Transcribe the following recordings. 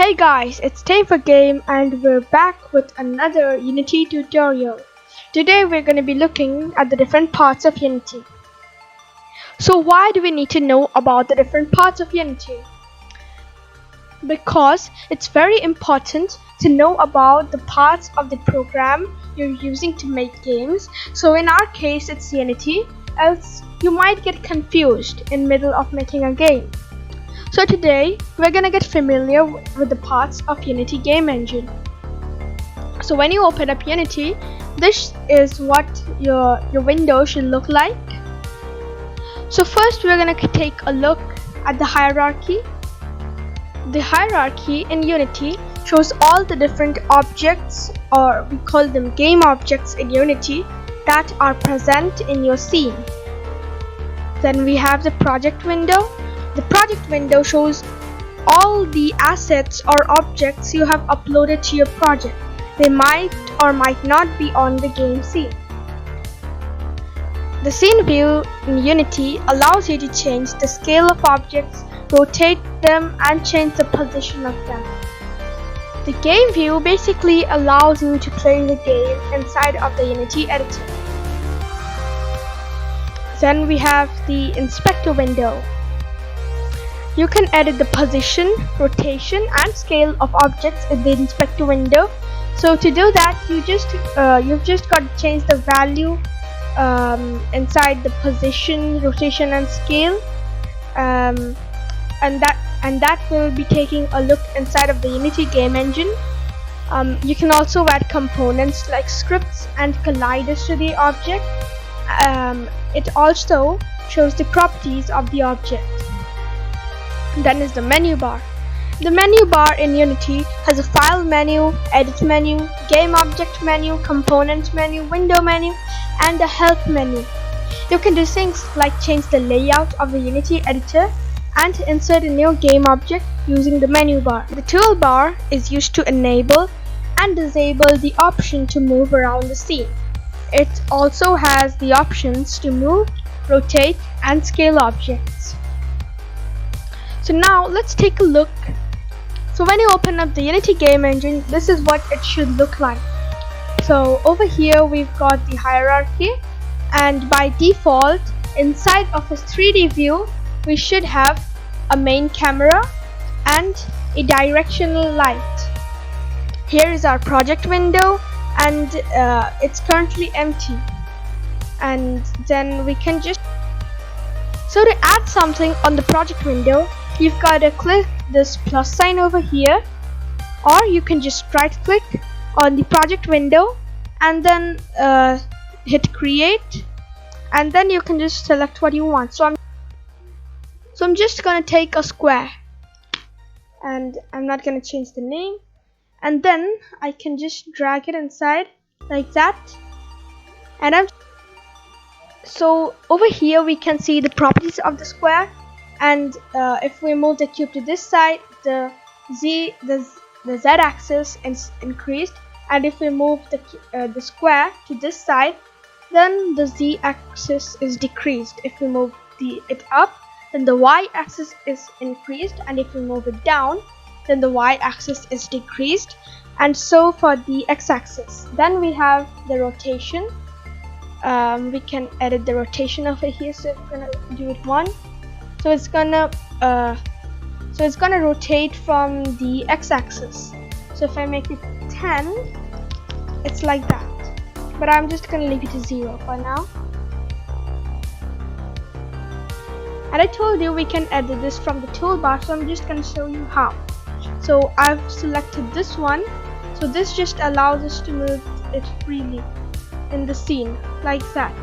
Hey guys, it's Tame4Game and we're back with another Unity tutorial. Today we're going to be looking at the different parts of Unity. So why do we need to know about the different parts of Unity? Because it's very important to know about the parts of the program you're using to make games. So in our case it's Unity, else you might get confused in middle of making a game. So today we're gonna get familiar with the parts of Unity game engine. So when you open up Unity, this is what your window should look like. So first we're gonna take a look at the hierarchy. The hierarchy in Unity shows all the different objects, or we call them game objects in Unity, that are present in your scene. Then we have the project window. The project window shows all the assets or objects you have uploaded to your project. They might or might not be on the game scene. The scene view in Unity allows you to change the scale of objects, rotate them, and change the position of them. The game view basically allows you to play the game inside of the Unity editor. Then we have the inspector window. You can edit the position, rotation, and scale of objects in the inspector window. So to do that, you've just got to change the value inside the position, rotation, and scale, and that will be taking a look inside of the Unity game engine. You can also add components like scripts and colliders to the object. It also shows the properties of the object. Then is the menu bar. The menu bar in Unity has a file menu, edit menu, game object menu, component menu, window menu, and a help menu. You can do things like change the layout of the Unity editor and insert a new game object using the menu bar. The toolbar is used to enable and disable the option to move around the scene. It also has the options to move, rotate, and scale objects. So now let's take a look. So when you open up the Unity game engine, this is what it should look like. So over here we've got the hierarchy, and by default inside of a 3D view we should have a main camera and a directional light. Here is our project window, and it's currently empty. And then we can just, so to add something on the project window, you've got to click this plus sign over here, or you can just right click on the project window and then hit create, and then you can just select what you want. So I'm just gonna take a square, and I'm not gonna change the name, and then I can just drag it inside like that. And so over here we can see the properties of the square. And if we move the cube to this side, the z axis is increased, and if we move the square to this side, then the z axis is decreased. If we move it up, then the y axis is increased, and if we move it down, then the y axis is decreased, and so for the x axis. Then we have the rotation. We can edit the rotation over here, so we're gonna do it 1. So it's gonna rotate from the x-axis. So if I make it 10, it's like that. But I'm just gonna leave it to 0 for now. And I told you we can edit this from the toolbar, so I'm just gonna show you how. So I've selected this one. So this just allows us to move it freely in the scene like that.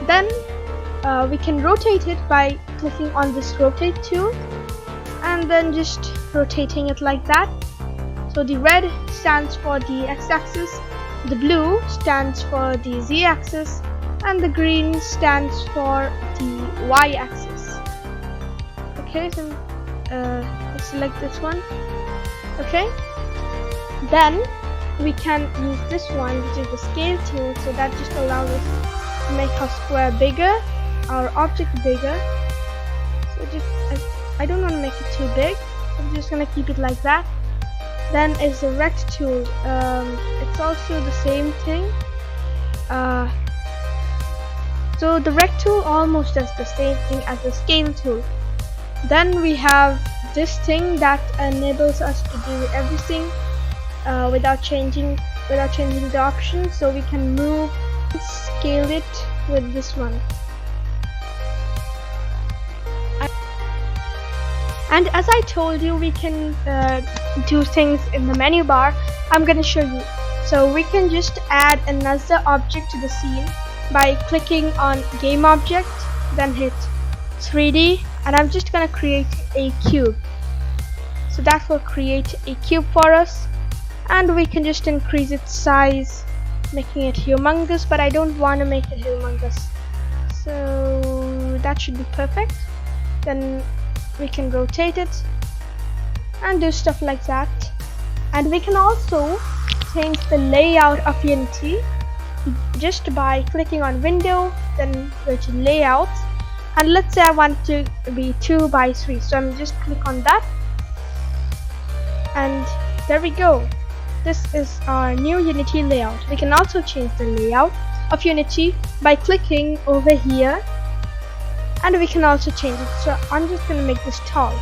Then we can rotate it by clicking on this rotate tool and then just rotating it like that. So the red stands for the x-axis, the blue stands for the z-axis, and the green stands for the y-axis. Okay, so let's select this one. Okay, then we can use this one, which is the scale tool. So that just allows us to make our square bigger, our object bigger. So just I don't want to make it too big. I'm just gonna keep it like that. Then is the rect tool. It's also the same thing. So the rect tool almost does the same thing as the scale tool. Then we have this thing that enables us to do everything without changing the options. So we can move, scale it with this one. And as I told you, we can do things in the menu bar. I'm gonna show you. So we can just add another object to the scene by clicking on game object, then hit 3D, and I'm just gonna create a cube. So that will create a cube for us, and we can just increase its size, making it humongous, but I don't want to make it humongous. So that should be perfect. Then we can rotate it and do stuff like that. And we can also change the layout of Unity just by clicking on window, then go to layout, and let's say I want to be 2 by 3, so I'm just click on that, and there we go. This is our new Unity layout. We can also change the layout of Unity by clicking over here, and we can also change it. So I'm just gonna make this tall,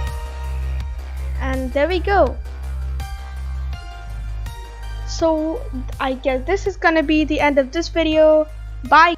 and there we go. So I guess this is gonna be the end of this video. Bye.